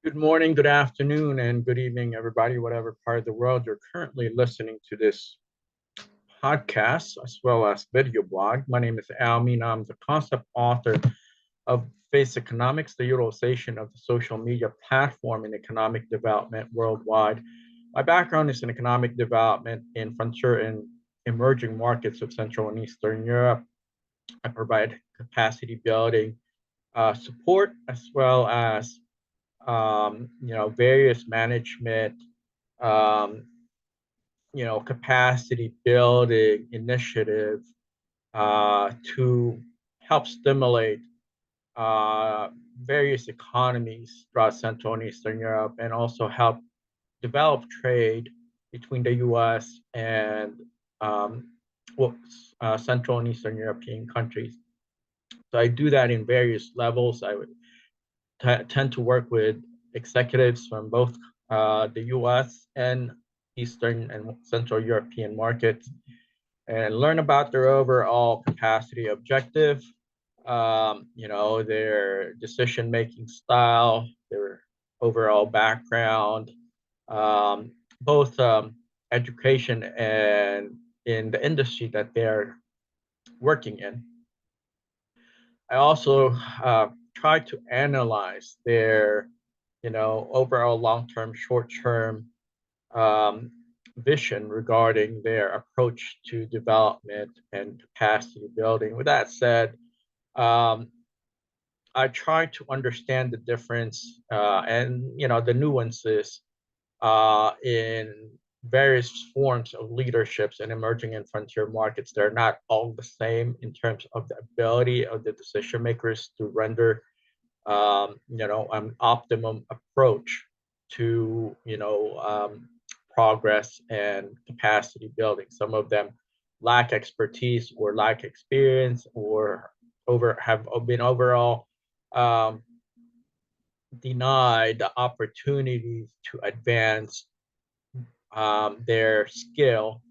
Good morning, good afternoon, and good evening, everybody, whatever part of the world you're currently listening to this podcast, as well as video blog. My name is Al Mina. I'm the concept author of Face Economics, the utilization of the social media platform in economic development worldwide. My background is in economic development in frontier and emerging markets of Central and Eastern Europe. I provide capacity building support as well as various management, um, capacity building initiative to help stimulate uh, various economies throughout Central and Eastern Europe, and also help develop trade between the U.S. and Central and Eastern European countries. So I do that in various levels. I would tend to work with executives from both the US and Eastern and Central European markets and learn about their overall capacity objective, their decision-making style, their overall background, both education and in the industry that they're working in. I also try to analyze their, overall long-term, short-term vision regarding their approach to development and capacity building. With that said, I try to understand the difference and the nuances in various forms of leaderships and emerging and frontier markets. They're not all the same in terms of the ability of the decision makers to render an optimum approach to progress and capacity building. Some of them lack expertise or lack experience or have been overall denied the opportunities to advance their skill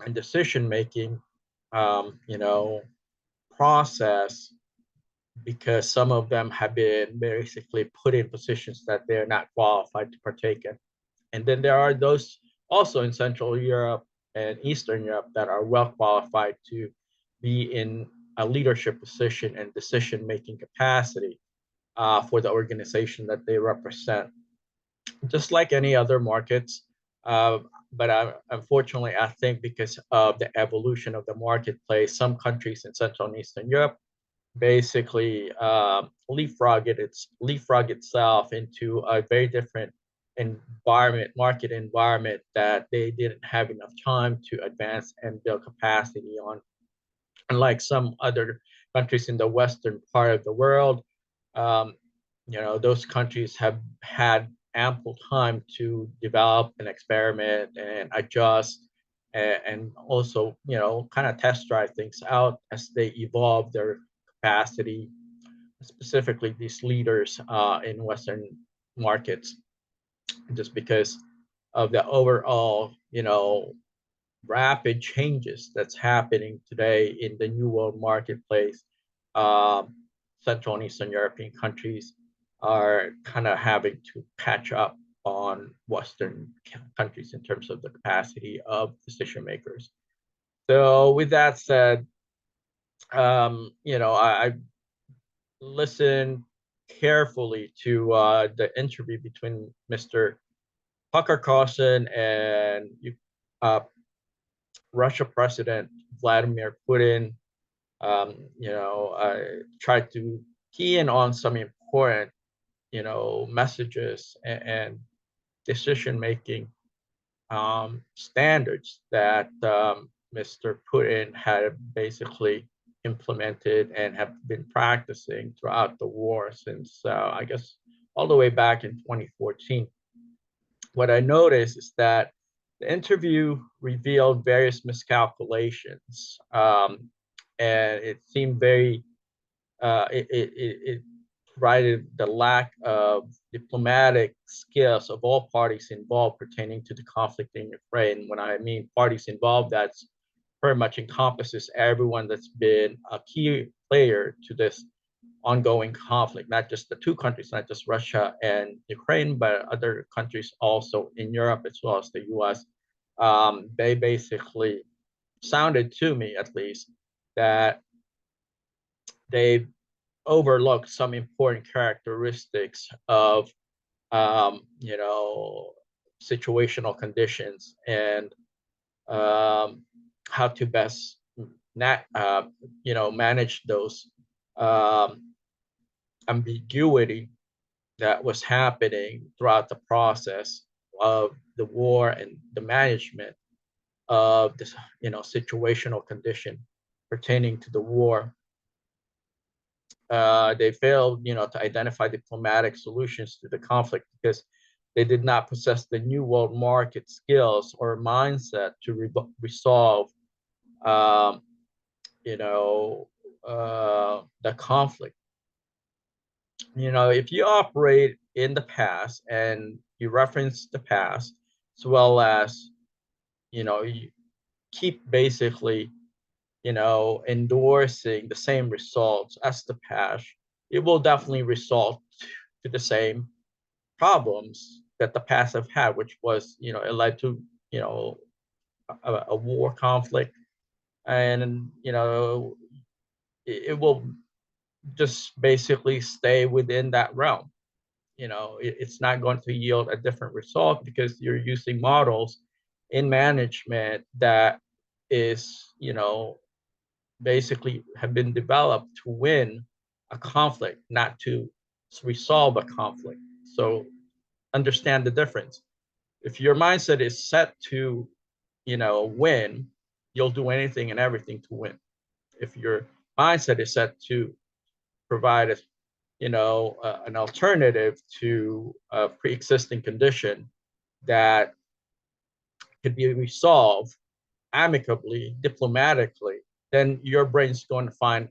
and decision making process, because some of them have been basically put in positions that they're not qualified to partake in. And then there are those also in Central Europe and Eastern Europe that are well qualified to be in a leadership position and decision making capacity for the organization that they represent. Just like any other markets, but unfortunately, I think because of the evolution of the marketplace, some countries in Central and Eastern Europe basically leapfrog itself into a very different market environment that they didn't have enough time to advance and build capacity on. Unlike some other countries in the Western part of the world, those countries have had ample time to develop and experiment and adjust and also, kind of test drive things out as they evolve their capacity, specifically these leaders in Western markets, just because of the overall, rapid changes that's happening today in the new world marketplace. Central and Eastern European countries are kind of having to catch up on Western countries in terms of the capacity of decision makers. So with that said, I listened carefully to the interview between Mr. Tucker Carlson and Russia President Vladimir Putin. I tried to key in on some important, messages and decision-making standards that Mr. Putin had basically implemented and have been practicing throughout the war since, I guess, all the way back in 2014. What I noticed is that the interview revealed various miscalculations, and it seemed very, it derided the lack of diplomatic skills of all parties involved pertaining to the conflict in Ukraine. When I mean parties involved, that's pretty much encompasses everyone that's been a key player to this ongoing conflict, not just the two countries, not just Russia and Ukraine, but other countries also in Europe as well as the US. They basically sounded to me, at least, that they overlooked some important characteristics of, you know, situational conditions and how to best you know, manage those um, ambiguity that was happening throughout the process of the war and the management of this, you know, situational condition pertaining to the war. They failed, you know, to identify diplomatic solutions to the conflict because they did not possess the new world market skills or mindset to resolve, um, you know, the conflict. You know, if you operate in the past and you reference the past, as well as, you know, you keep basically, you know, endorsing the same results as the past, it will definitely result to the same problems that the past have had, which was, you know, it led to, you know, a war conflict, and you know, it will just basically stay within that realm. You know, it's not going to yield a different result because you're using models in management that is, you know, basically have been developed to win a conflict, not to resolve a conflict. So understand the difference. If your mindset is set to, you know, win, you'll do anything and everything to win. If your mindset is set to provide a, you know, an alternative to a pre-existing condition that could be resolved amicably, diplomatically, then your brain's going to find,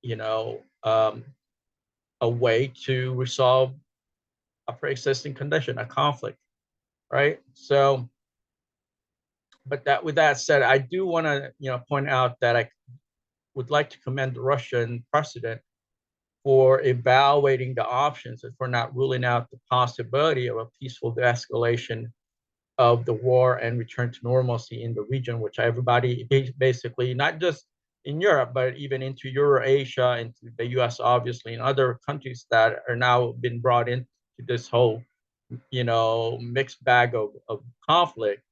you know, a way to resolve a pre-existing condition, a conflict, right? So, but that with that said, I do want to, you know, point out that I would like to commend the Russian president for evaluating the options and for not ruling out the possibility of a peaceful de-escalation of the war and return to normalcy in the region, which everybody basically, not just in Europe, but even into Eurasia, into the US, obviously, and other countries that are now been brought into this whole, you know, mixed bag of conflict,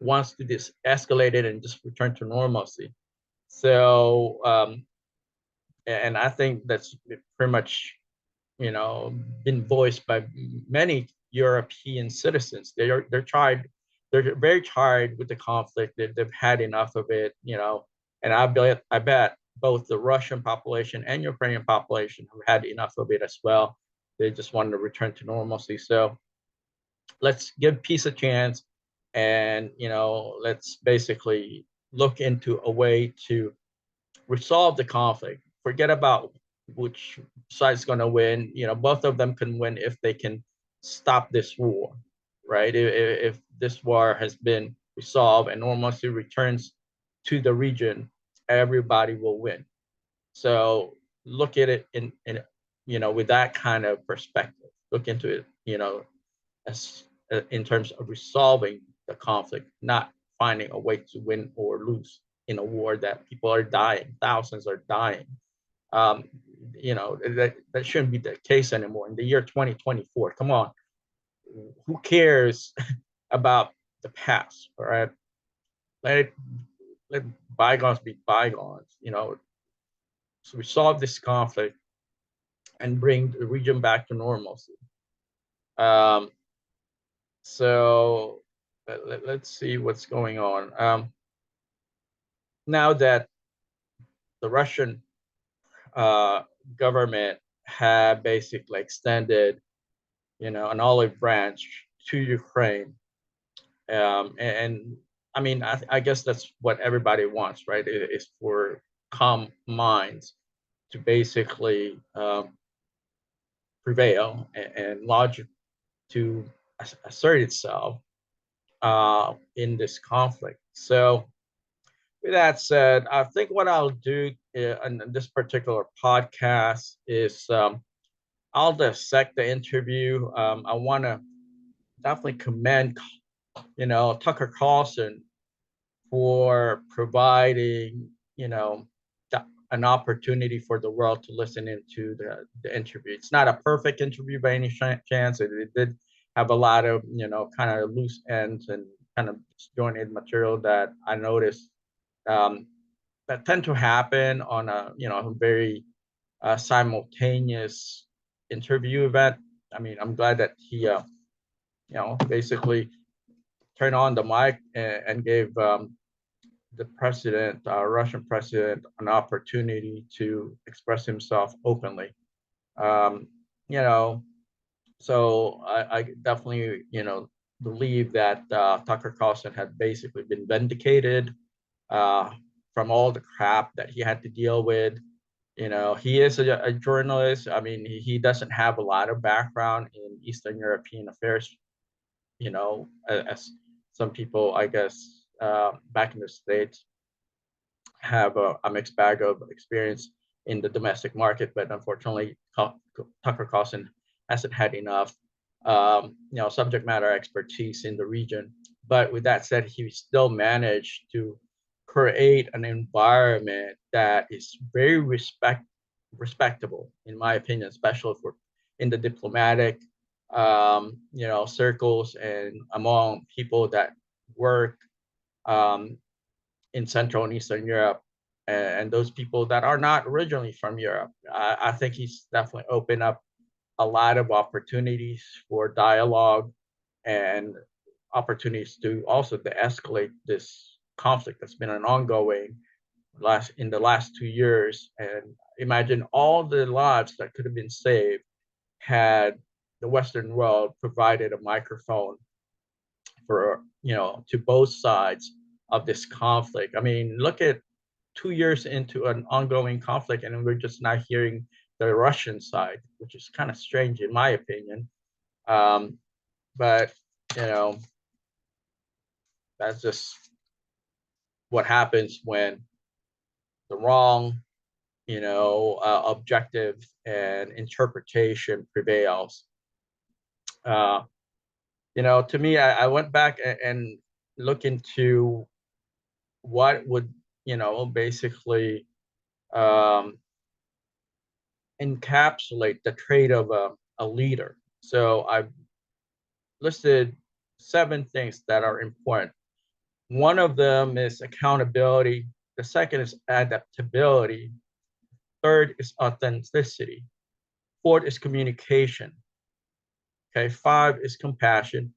wants to just escalate it and just return to normalcy. So, and I think that's pretty much, you know, been voiced by many European citizens. They're very tired with the conflict. They've had enough of it, you know, and I bet both the Russian population and Ukrainian population have had enough of it as well. They just wanted to return to normalcy. So let's give peace a chance, and you know, let's basically look into a way to resolve the conflict. Forget about which side's going to win. You know, both of them can win if they can stop this war, right? If this war has been resolved and normalcy returns to the region, everybody will win. So look at it in you know, with that kind of perspective. Look into it, you know, as in terms of resolving the conflict, not finding a way to win or lose in a war that people are dying, thousands are dying. Um, you know, that shouldn't be the case anymore. In the year 2024, come on, who cares about the past? All right, let it, let bygones be bygones. You know, so resolve this conflict and bring the region back to normalcy. Um, so let's see what's going on. Now that the Russian uh, government had basically extended, you know, an olive branch to Ukraine, and I mean, I guess that's what everybody wants, right? Is for calm minds to basically prevail and logic to assert itself in this conflict. So, with that said, I think what I'll do in this particular podcast is I'll dissect the interview. I want to definitely commend, Tucker Carlson for providing, an opportunity for the world to listen into the interview. It's not a perfect interview by any chance. It did have a lot of, kind of loose ends and kind of disjointed material that I noticed um, that tend to happen on a very simultaneous interview event. I mean, I'm glad that he, basically turned on the mic and gave the president, Russian president, an opportunity to express himself openly. Um, you know, so I definitely, believe that Tucker Carlson had basically been vindicated uh, from all the crap that he had to deal with. He is a journalist. I mean, he doesn't have a lot of background in Eastern European affairs, as some people, I guess, back in the States have a mixed bag of experience in the domestic market, but unfortunately, Tucker Carlson hasn't had enough, subject matter expertise in the region. But with that said, he still managed to create an environment that is very respectable, in my opinion, especially for in the diplomatic, circles and among people that work um, in Central and Eastern Europe, and those people that are not originally from Europe. I think he's definitely opened up a lot of opportunities for dialogue and opportunities to also to escalate this conflict that's been an ongoing in the last 2 years. And imagine all the lives that could have been saved had the Western world provided a microphone for to both sides of this conflict. I mean, look at 2 years into an ongoing conflict, and we're just not hearing the Russian side, which is kind of strange in my opinion. But you know, that's just what happens when the wrong, objective and interpretation prevails. Uh, to me, I went back and look into what would, basically um, encapsulate the trait of a leader. So I've listed 7 things that are important. One of them is accountability. The second is adaptability. Third is authenticity. Fourth is communication. Okay, 5 is compassion.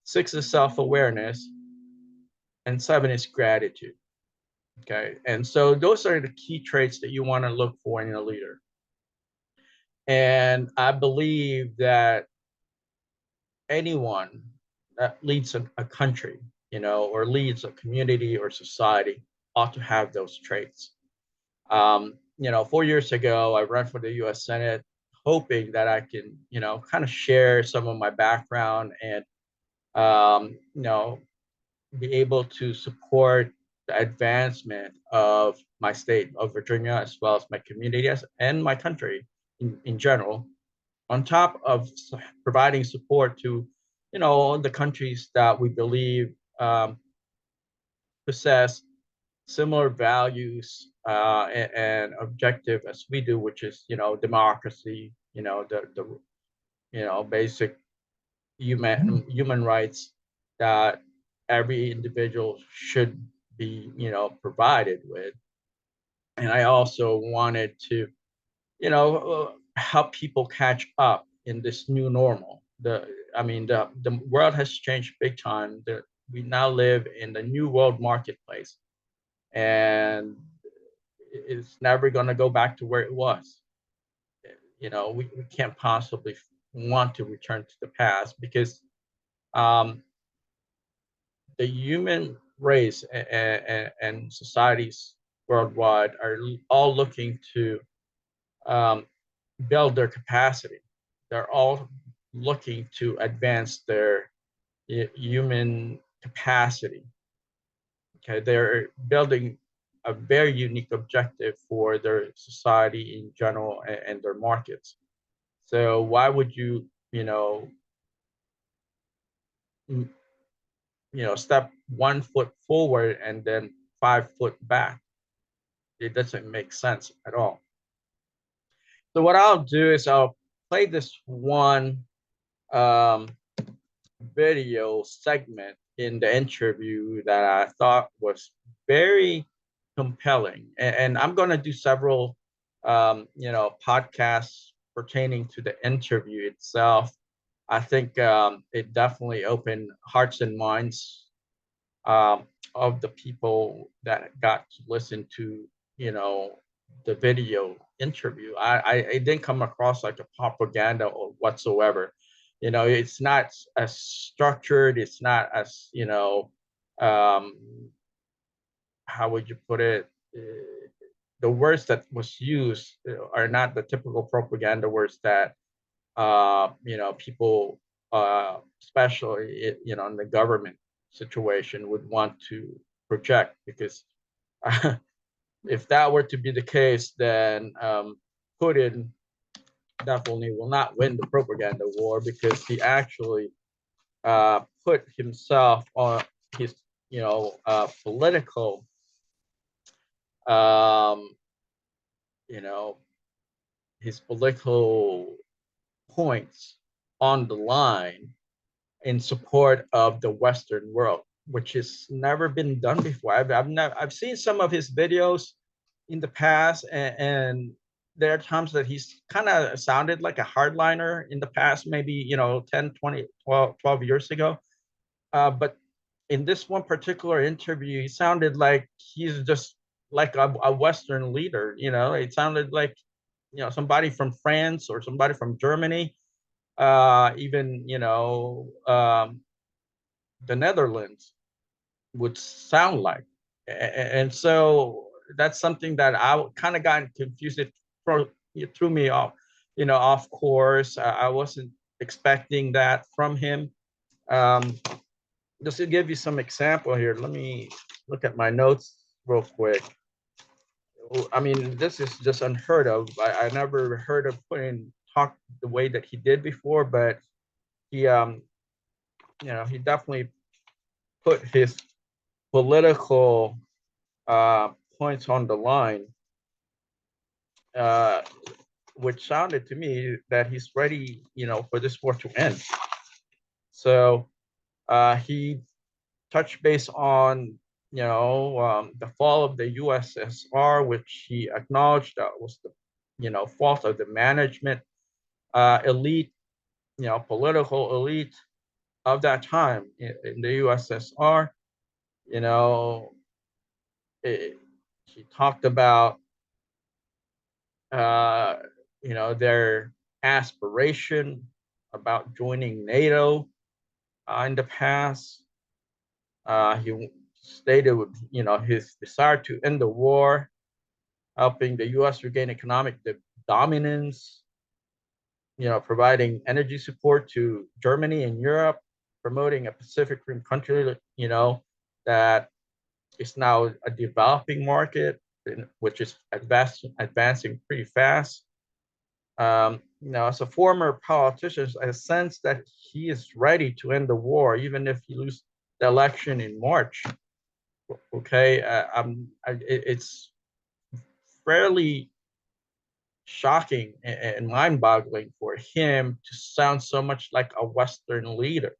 6 is self-awareness. And 7 is gratitude. Okay, and so those are the key traits that you want to look for in a leader. And I believe that anyone that leads a country, or leads a community or society ought to have those traits. 4 years ago, I ran for the U.S. Senate, hoping that I can, kind of share some of my background and, be able to support the advancement of my state of Virginia, as well as my community and my country in general, on top of providing support to, the countries that we believe possess similar values and objective as we do, which is, democracy, the basic human rights that every individual should be, provided with. And I also wanted to, help people catch up in this new normal. The world has changed big time. We now live in the new world marketplace, and it's never going to go back to where it was. We can't possibly want to return to the past because um, the human race and societies worldwide are all looking to build their capacity. they're all looking to advance their human capacity. Okay, they're building a very unique objective for their society in general and their markets. So why would you, m- step 1 foot forward and then 5 foot back? It doesn't make sense at all. So what I'll do is I'll play this one um, video segment in the interview that I thought was very compelling. And I'm going to do several, podcasts pertaining to the interview itself. I think it definitely opened hearts and minds um, of the people that got to listen to, the video interview. It didn't come across like a propaganda or whatsoever. It's not as structured. It's not as, um, how would you put it? The words that was used are not the typical propaganda words that people, especially in the government situation, would want to project. Because if that were to be the case, then Putin definitely will not win the propaganda war, because he actually put himself on his, political, um, you know, his political points on the line in support of the Western world, which has never been done before. I've seen some of his videos in the past, and there are times that he's kind of sounded like a hardliner in the past, maybe 10, 20, 12 years ago. But in this one particular interview, he sounded like he's just like a Western leader. It sounded like somebody from France or somebody from Germany, even the Netherlands would sound like. And so that's something that I kind of got confused. It threw me off, off course. I wasn't expecting that from him. Um, just to give you some example here, let me look at my notes real quick. I mean, this is just unheard of. I never heard of Putin talk the way that he did before, but he, he definitely put his political points on the line, uh, which sounded to me that he's ready, for this war to end. So he touched base on, the fall of the USSR, which he acknowledged that was the, fault of the management elite, political elite of that time in the USSR. You know, he talked about uh, their aspiration about joining NATO in the past. He stated, his desire to end the war, helping the U.S. regain economic dominance, providing energy support to Germany and Europe, promoting a Pacific Rim country, that is now a developing market, which is advancing pretty fast. As a former politician, I sense that he is ready to end the war, even if he loses the election in March. Okay, it's fairly shocking and mind-boggling for him to sound so much like a Western leader.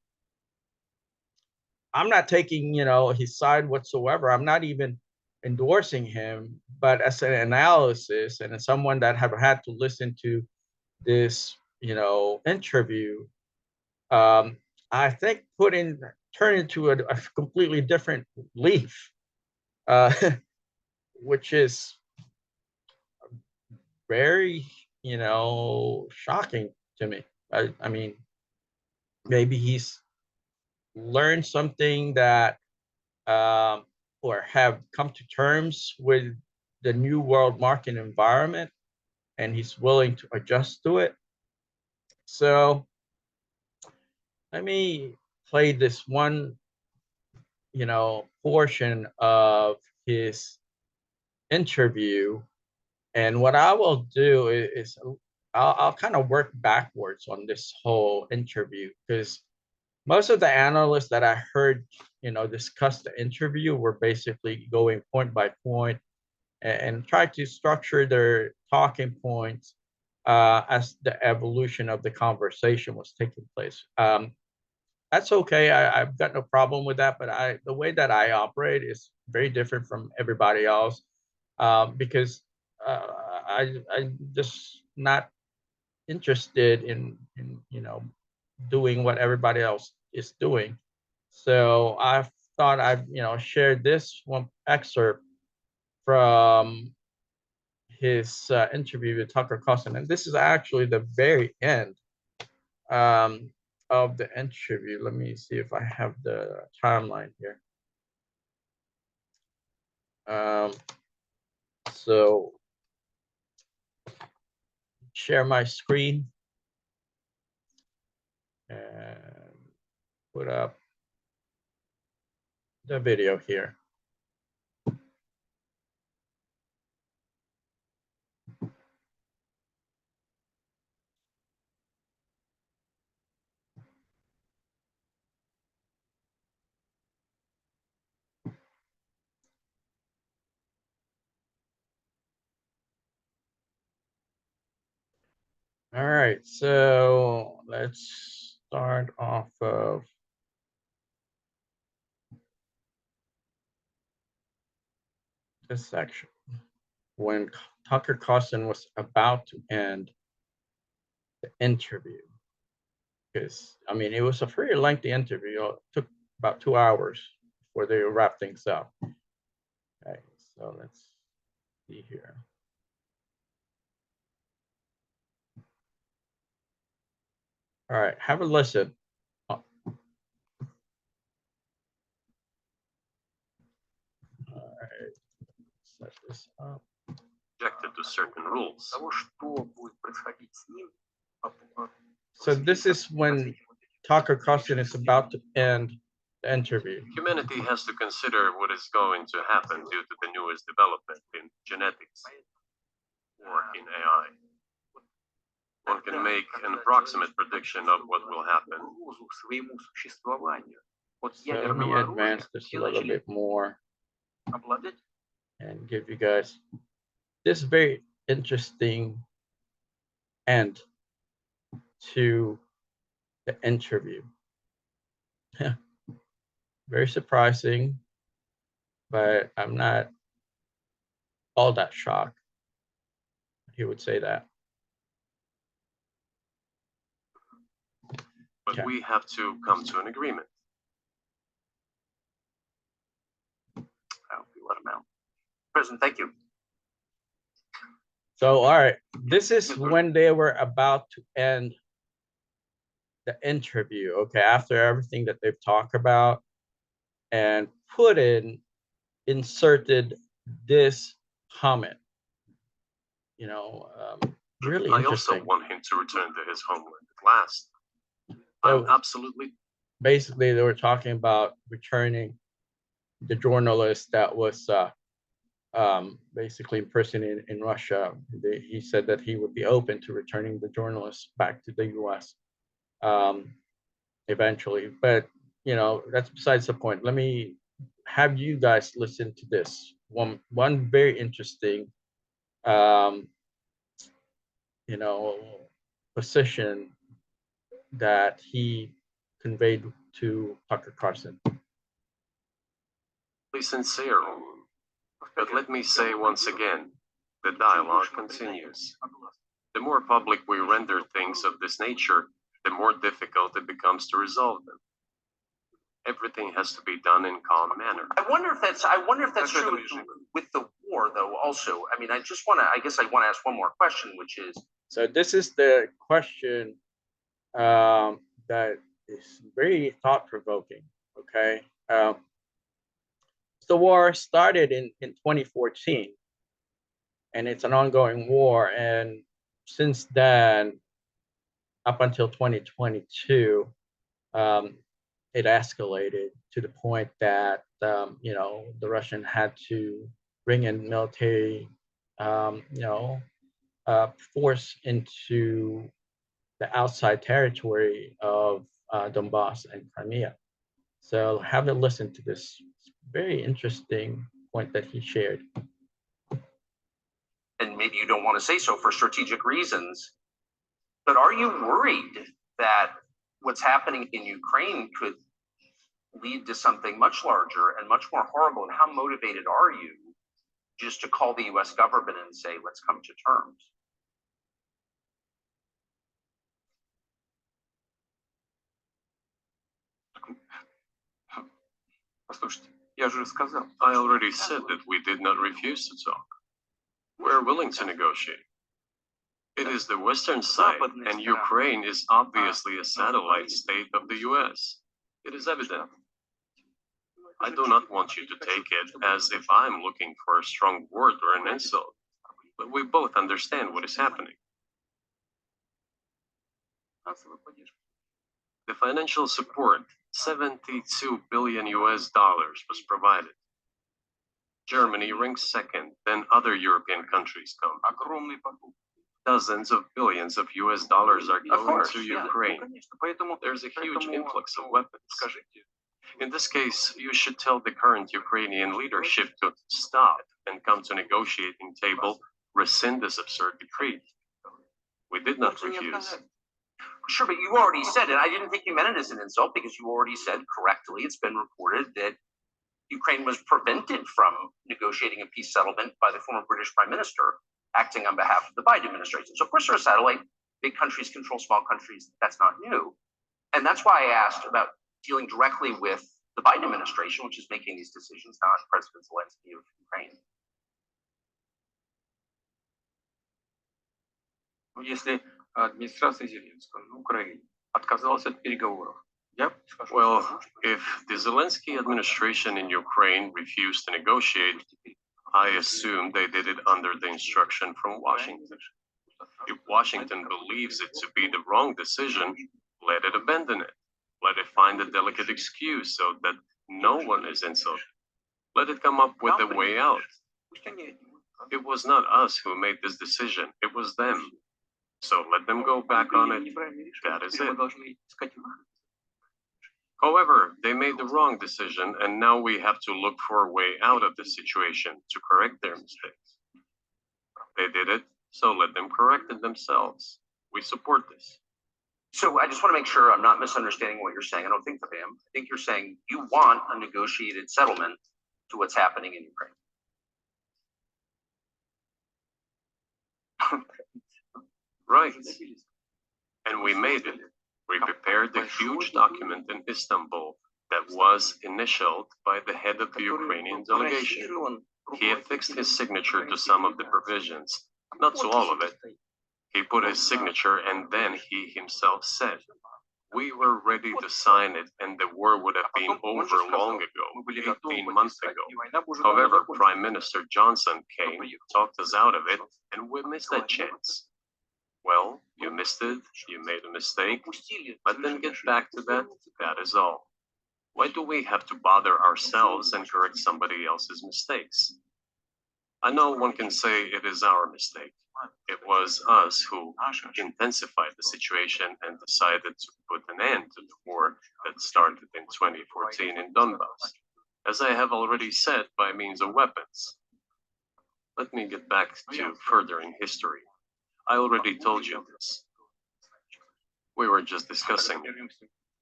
I'm not taking, his side whatsoever. I'm not even endorsing him, but as an analysis and as someone that have had to listen to this, interview, um, I think turn into a completely different leaf, uh, which is very, shocking to me. I mean, maybe he's learned something that, or have come to terms with the new world market environment, and he's willing to adjust to it. So let me play this one, portion of his interview. And what I will do is I'll kind of work backwards on this whole interview, because most of the analysts that I heard, discuss the interview were basically going point by point and try to structure their talking points as the evolution of the conversation was taking place. That's okay. I've got no problem with that, but the way that I operate is very different from everybody else, because uh, I'm just not interested in doing what everybody else is doing. So I thought I'd share this one excerpt from his interview with Tucker Carlson, and this is actually the very end um, of the interview. Let me see if I have the timeline here. Um, so share my screen and put up the video here. All right, so let's start off of this section. When Tucker Carlson was about to end the interview, because I mean, it was a pretty lengthy interview. It took about 2 hours before they wrap things up. Okay, so let's see here. All right, have a listen. Oh. All right, set this up. Objected to certain rules. So this is when Tucker Carlson is about to end the interview. Humanity has to consider what is going to happen due to the newest development in genetics or in AI. One can make an approximate prediction of what will happen. So let me advance this a little bit more and give you guys this very interesting end to the interview. Very surprising, but I'm not all that shocked. He would say that. But we have to come to an agreement. I hope you let him out. President, thank you. So, all right, this is when they were about to end the interview, okay, after everything that they've talked about, and Putin inserted this comment. Really interesting. I also want him to return to his homeland at last. I'm absolutely. Basically, they were talking about returning the journalist that was basically imprisoned in Russia. He said that he would be open to returning the journalist back to the U.S. Eventually, but that's besides the point. Let me have you guys listen to this one very interesting position that he conveyed to Tucker Carlson. Sincere, but let me say once again, the dialogue continues. The more public we render things of this nature, the more difficult it becomes to resolve them. Everything has to be done in calm manner. I wonder if that's true with the war, though. Also, I mean, I guess I want to ask one more question, which is. So this is the question that is very thought-provoking. Okay, the war started in 2014, and it's an ongoing war, and since then up until 2022, it escalated to the point that the Russian had to bring in military force into the outside territory of Donbass and Crimea. So have a listen to this very interesting point that he shared. And maybe you don't want to say so for strategic reasons, but are you worried that what's happening in Ukraine could lead to something much larger and much more horrible? And how motivated are you just to call the US government and say, let's come to terms? I already said that we did not refuse to talk. We're willing to negotiate. It is the Western side, and Ukraine is obviously a satellite state of the US. It is evident. I do not want you to take it as if I'm looking for a strong word or an insult, but we both understand what is happening. The financial support, 72 billion US dollars, was provided. Germany ranks second, then other European countries come. Dozens of billions of US dollars are going to Ukraine. There's a huge influx of weapons. In this case, you should tell the current Ukrainian leadership to stop and come to negotiating table, rescind this absurd decree. We did not refuse. Sure, but you already said it. I didn't think you meant it as an insult because you already said correctly. It's been reported that Ukraine was prevented from negotiating a peace settlement by the former British Prime Minister acting on behalf of the Biden administration. So of course they're a satellite. Big countries control small countries. That's not new. And that's why I asked about dealing directly with the Biden administration, which is making these decisions, not President Zelensky of Ukraine. Если администрация Зеленского на Украине отказалась от переговоров, я скажу, Well, if the Zelensky administration in Ukraine refused to negotiate, I assume they did it under the instruction from Washington. If Washington believes it to be the wrong decision, let it abandon it. Let it find a delicate excuse so that no one is insulted. Let it come up with a way out. It was not us who made this decision, it was them. So let them go back on it. That is it. However, they made the wrong decision, and now we have to look for a way out of the situation to correct their mistakes. They did it, so let them correct it themselves. We support this. So I just want to make sure I'm not misunderstanding what you're saying. I don't think I am. I think you're saying you want a negotiated settlement to what's happening in Ukraine. Right. And we made it. We prepared a huge document in Istanbul that was initialed by the head of the Ukrainian delegation. He affixed his signature to some of the provisions, not to all of it. He put his signature and then he himself said, we were ready to sign it and the war would have been over long ago, 18 months ago. However, Prime Minister Johnson came, talked us out of it, and we missed that chance. Well, you missed it, you made a mistake, let them get back to that, that is all. Why do we have to bother ourselves and correct somebody else's mistakes? I know one can say it is our mistake. It was us who intensified the situation and decided to put an end to the war that started in 2014 in Donbass, as I have already said, by means of weapons. Let me get back to further in history. I already told you this. We were just discussing it.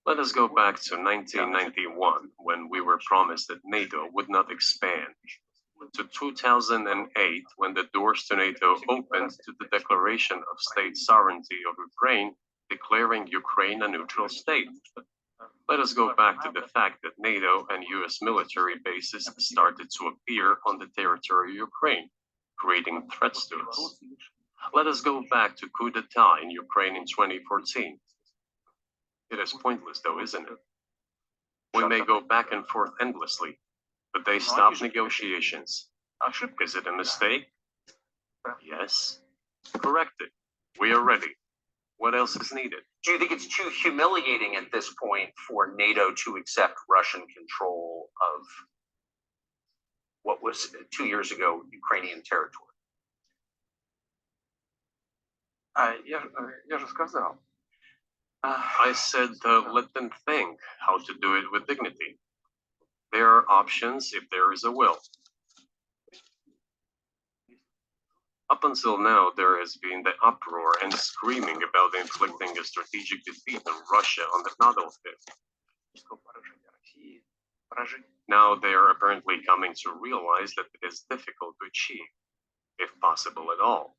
Let us go back to 1991, when we were promised that NATO would not expand, to 2008, when the doors to NATO opened to the declaration of state sovereignty of Ukraine, declaring Ukraine a neutral state. Let us go back to the fact that NATO and US military bases started to appear on the territory of Ukraine, creating threats to us. Let us go back to coup d'etat in Ukraine in 2014. It is pointless though, isn't it? We may go back and forth endlessly, but they stopped negotiations. Is it a mistake? Yes. Correct it. We are ready. What else is needed? Do you think it's too humiliating at this point for NATO to accept Russian control of what was 2 years ago Ukrainian territory? Я же сказал. I said let them think how to do it with dignity. There are options if there is a will. Up until now, there has been the uproar and screaming about inflicting a strategic defeat on Russia on the battlefield. Now they are apparently coming to realize that it is difficult to achieve, if possible at all.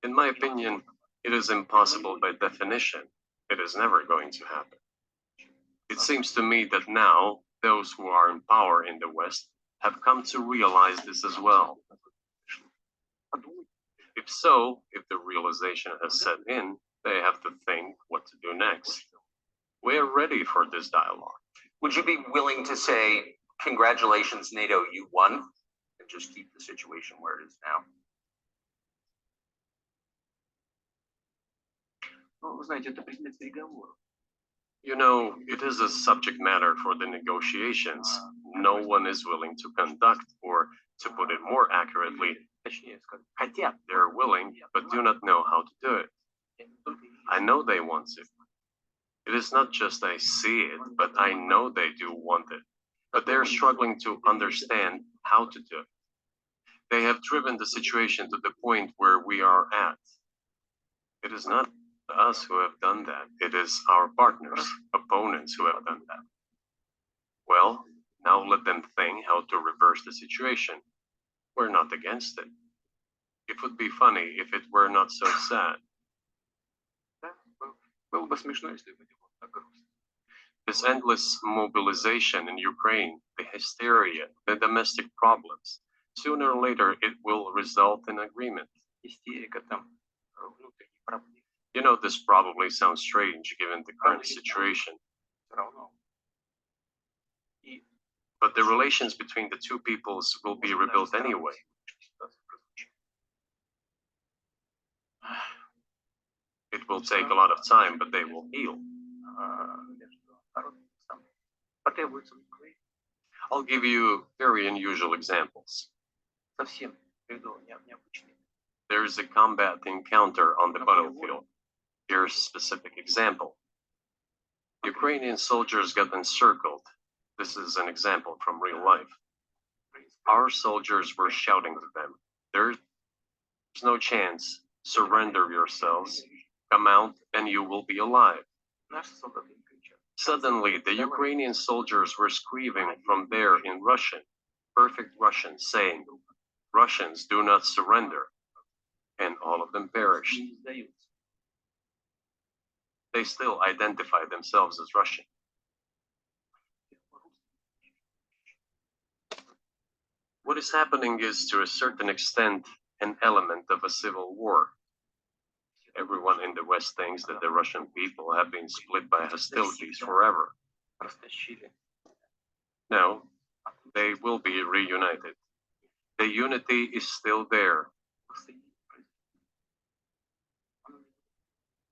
In my opinion, it is impossible by definition. It is never going to happen. It seems to me that now those who are in power in the West have come to realize this as well. If so, if the realization has set in, they have to think what to do next. We are ready for this dialogue. Would you be willing to say, congratulations, NATO, you won, and just keep the situation where it is now? Ну, знаете, это предмет переговоров. You know, it is a subject matter for the negotiations. No one is willing to conduct, or to put it more accurately, Точнее сказать, хотят. they're willing but do not know how to do it. I know they want it. It is not just I see it, but I know they do want it. But they're struggling to understand how to do it. They have driven the situation to the point where we are at. It is not us who have done that. It is our partners, opponents who have done that. Well, now let them think how to reverse the situation. We're not against it. It would be funny if it were not so sad. Было бы смешно, если бы не было так грустно. This endless mobilization in Ukraine, the hysteria, the domestic problems, sooner or later it will result in agreement. Истерика там, внутренние проблемы. You know, this probably sounds strange given the current situation, Все равно. but the relations between the two peoples will be rebuilt anyway. It will take a lot of time, but they will heal. Потребуется I'll give you very unusual examples. совсем необычный. There is a combat encounter on the battlefield. Here's a specific example. Ukrainian soldiers got encircled. This is an example from real life. Our soldiers were shouting to them, there's no chance, surrender yourselves, come out and you will be alive. Наши солдаты им кричат. Suddenly, the Ukrainian soldiers were screaming from there in Russian, perfect Russian, saying, Russians do not surrender. And all of them perished. Не сдаются. They still identify themselves as Russian. What is happening is, to a certain extent, an element of a civil war. Everyone in the West thinks that the Russian people have been split by hostilities forever. Растащили. No, they will be reunited. The unity is still there.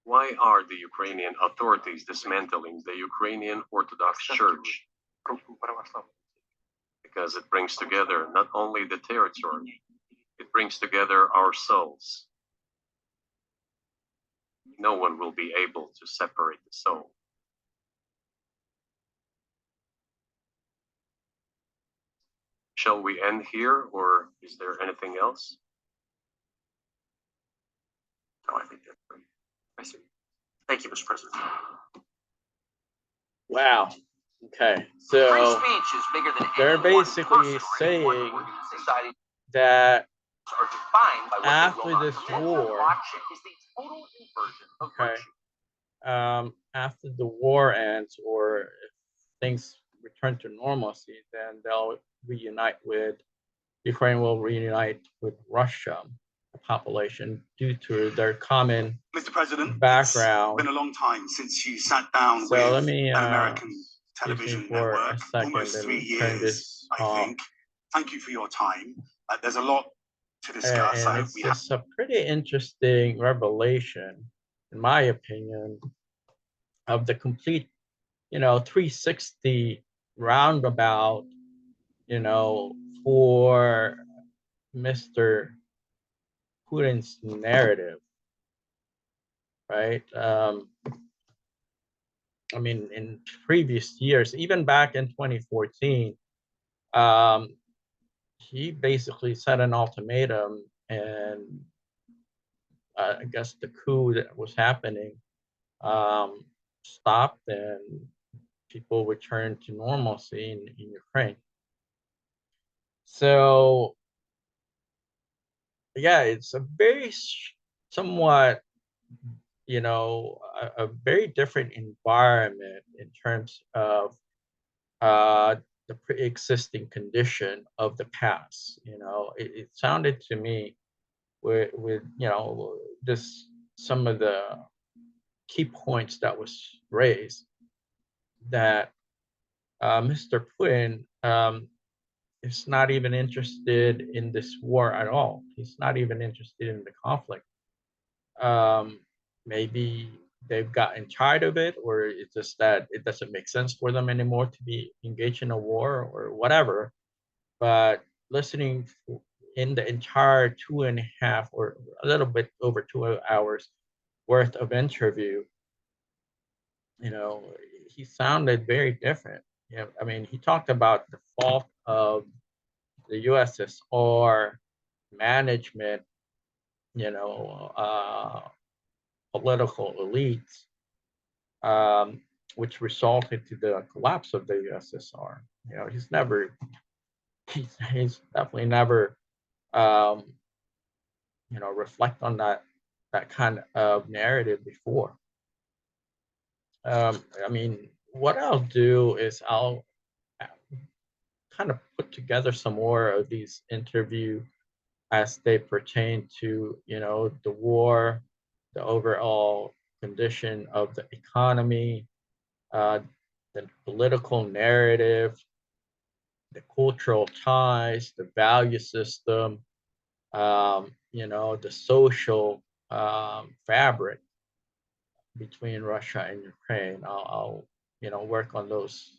Why are the Ukrainian authorities dismantling the Ukrainian Orthodox Church? Русскую православную. Because it brings together not only the territory, it brings together our souls. No one will be able to separate the soul. Shall we end here, or is there anything else? No, I think that's great. Спасибо. Thank you, Mr. President. Wow. Okay. Free So speech is bigger than they're any one basically person or any one saying society that are defined by what after they will this not permit. war, Watching is the total inversion of okay, virtue. after the war ends, or if things return to normalcy, then they'll reunite with Ukraine will reunite with Russia, the population, due to their common Mr. President, background. it's been a long time since you sat down So with let me an American excuse me television for a network. second Almost 3 and turn years, this I off. think. Thank you for your time. There's a lot to discuss. And I hope it's we have just a pretty interesting revelation in my opinion, of the complete, 360 roundabout, for Mr. Putin's narrative, right? I mean, in previous years, even back in 2014, um, he basically set an ultimatum, and I guess the coup that was happening um, stopped, and people returned to normalcy in Ukraine. So, yeah, it's a very somewhat, a very different environment in terms of uh, the pre-existing condition of the past. It sounded to me with this some of the key points that was raised, that Mr. Putin is not even interested in this war at all. He's not even interested in the conflict. Maybe they've gotten tired of it, or it's just that it doesn't make sense for them anymore to be engaged in a war or whatever. But listening in the entire 2.5 or a little bit over 2 hours worth of interview, he sounded very different. I mean, he talked about the fault of the USSR management, political elites, which resulted to the collapse of the USSR. He's definitely never, um, reflect on that kind of narrative before. I mean, what I'll do is I'll kind of put together some more of these interview as they pertain to, the war, the overall condition of the economy, uh, the political narrative, the cultural ties, the value system, the social fabric between Russia and Ukraine. I'll work on those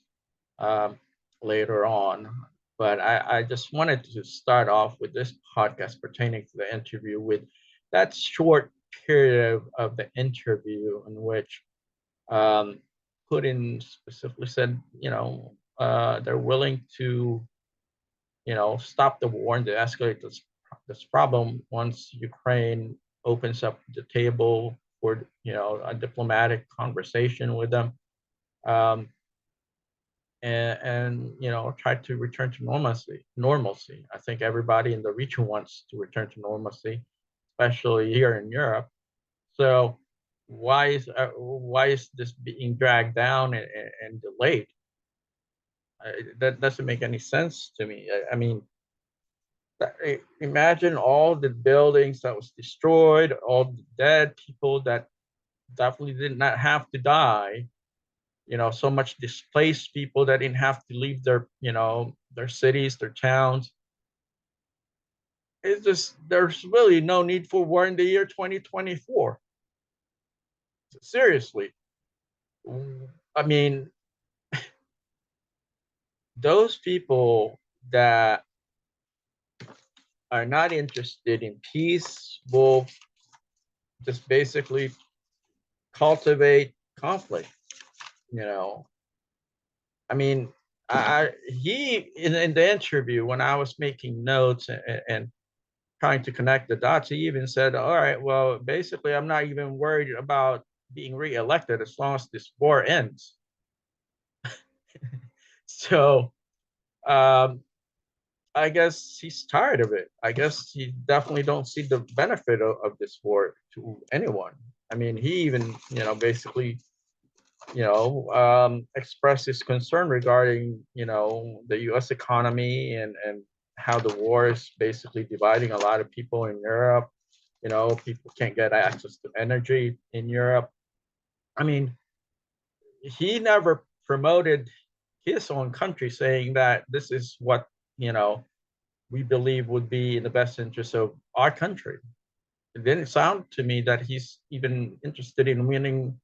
um, later on. But I just wanted to start off with this podcast pertaining to the interview with that short period of the interview in which um, Putin specifically said, they're willing to, stop the war and to escalate this problem once Ukraine opens up the table for, a diplomatic conversation with them. Um, and try to return to normalcy. I think everybody in the region wants to return to normalcy, especially here in Europe. So why is this being dragged down and delayed? That doesn't make any sense to me. I mean, imagine all the buildings that was destroyed, all the dead people that definitely did not have to die, so much displaced people that didn't have to leave their cities, their towns. It's just, there's really no need for war in the year 2024. Seriously. I mean, those people that are not interested in peace will just basically cultivate conflict. I mean, he in the interview, when I was making notes and trying to connect the dots, he even said, all right, well, basically, I'm not even worried about being reelected as long as this war ends. So I guess he's tired of it. I guess he definitely don't see the benefit of this war to anyone. I mean, he even, basically, expressed his concern regarding, the U.S. economy and how the war is basically dividing a lot of people in Europe. People can't get access to energy in Europe. I mean, he never promoted his own country, saying that this is what, we believe would be in the best interest of our country. it didn't sound to me that he's even interested in winning,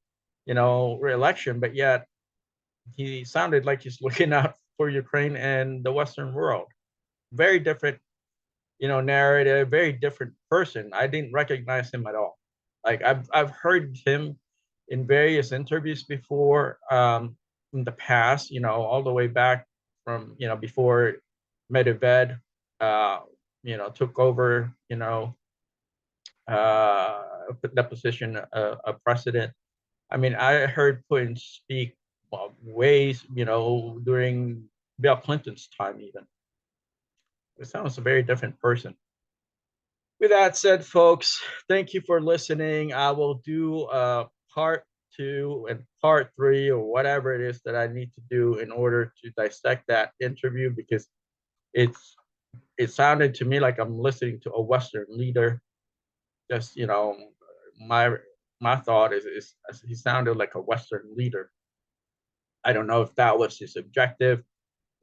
re-election, but yet he sounded like he's looking out for Ukraine and the Western world. Very different, narrative, very different person. I didn't recognize him at all. Like I've heard him in various interviews before, in the past, all the way back from, before Medvedev, took over, the position of president. I mean, I heard Putin speak ways, during Bill Clinton's time, even. It sounds a very different person. With that said, folks, thank you for listening. I will do part 2 and part 3 or whatever it is that I need to do in order to dissect that interview, because it sounded to me like I'm listening to a Western leader. Just, my thought is he sounded like a Western leader. I don't know if that was his objective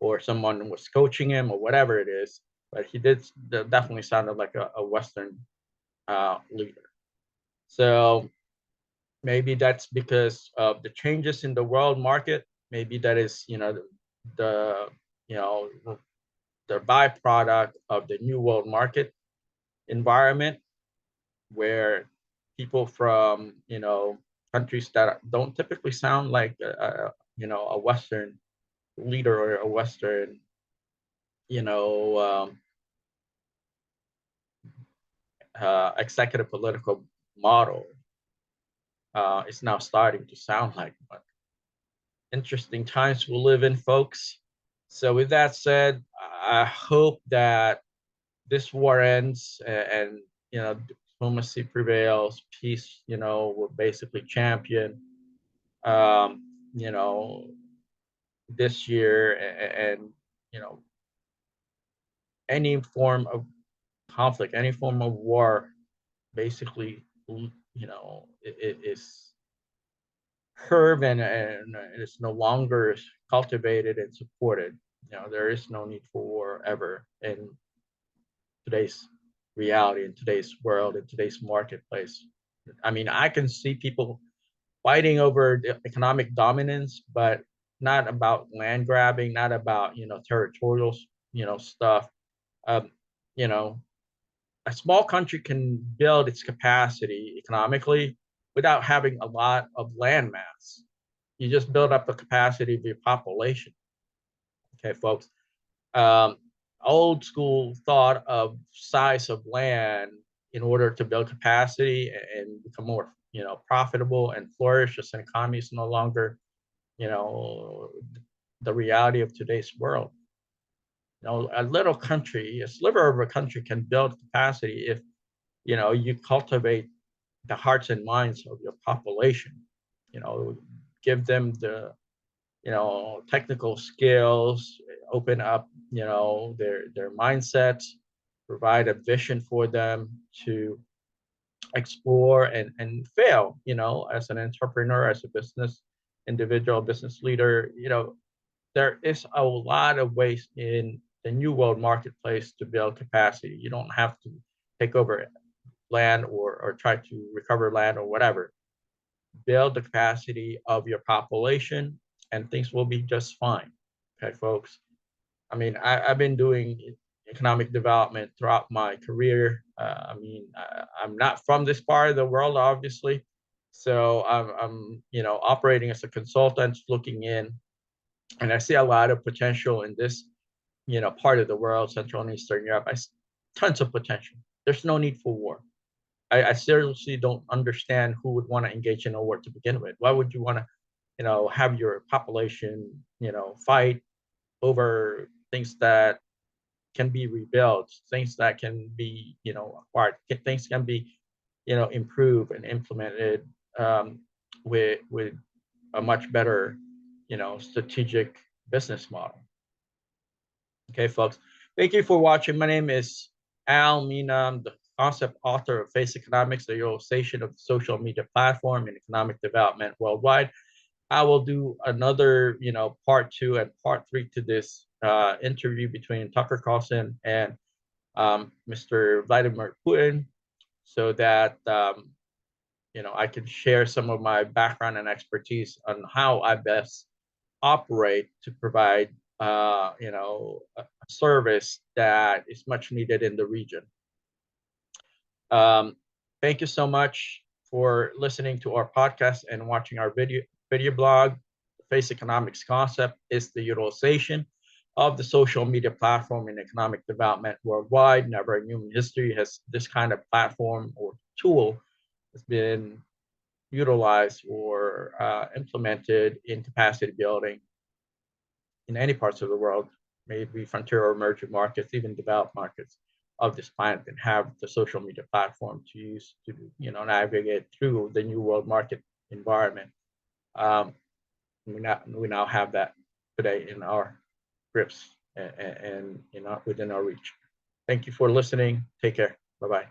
or someone was coaching him or whatever it is, but he definitely sounded like a Western leader. So maybe that's because of the changes in the world market. Maybe that is, the the byproduct of the new world market environment, where people from, countries that don't typically sound like a Western leader or a Western, executive political model is now starting to sound like one. Interesting times we live in, folks. So with that said, I hope that this war ends, and diplomacy prevails, peace, will basically champion, this year, and any form of conflict, any form of war, basically, it is curved, and it's no longer cultivated and supported. There is no need for war ever in today's reality, in today's world, in today's marketplace. I mean, I can see people fighting over the economic dominance, but not about land grabbing, not about territorial stuff. Um, you know, a small country can build its capacity economically without having a lot of land mass. You just build up the capacity of your population. Okay, folks. Um, Old school thought of size of land in order to build capacity and become more, profitable and flourish as an economy is no longer, you know, the reality of today's world. A little country, a sliver of a country can build capacity if, you cultivate the hearts and minds of your population, give them the, technical skills, open up, their mindsets, provide a vision for them to explore and fail, as an entrepreneur, as a business individual, business leader. There is a lot of ways in the new world marketplace to build capacity. You don't have to take over land or try to recover land or whatever. Build the capacity of your population and things will be just fine. Okay, folks. I mean, I've been doing economic development throughout my career. I'm not from this part of the world, obviously. So I'm operating as a consultant, looking in, and I see a lot of potential in this, part of the world, Central and Eastern Europe. Tons of potential. There's no need for war. I seriously don't understand who would want to engage in a war to begin with. Why would you want to, have your population, fight over things that can be rebuilt, things that can be, acquired, things can be, improved and implemented, with a much better, strategic business model. Okay, folks. Thank you for watching. My name is Al Mina. I'm the concept author of Face Economics, the utilization of the social media platform in economic development worldwide. I will do another, part 2 and part 3 to this interview between Tucker Carlson and Mr. Vladimir Putin. so that I can share some of my background and expertise on how I best operate to provide a service that is much needed in the region. Thank you so much for listening to our podcast and watching our video blog. The Face Economics concept is the utilization of the social media platform in economic development worldwide. Never in human history has this kind of platform or tool has been utilized or implemented in capacity building in any parts of the world, maybe frontier or emerging markets, even developed markets of this planet, and have the social media platform to use to navigate through the new world market environment. We now have that today in our grips and within our reach. Thank you for listening. Take care. Bye-bye.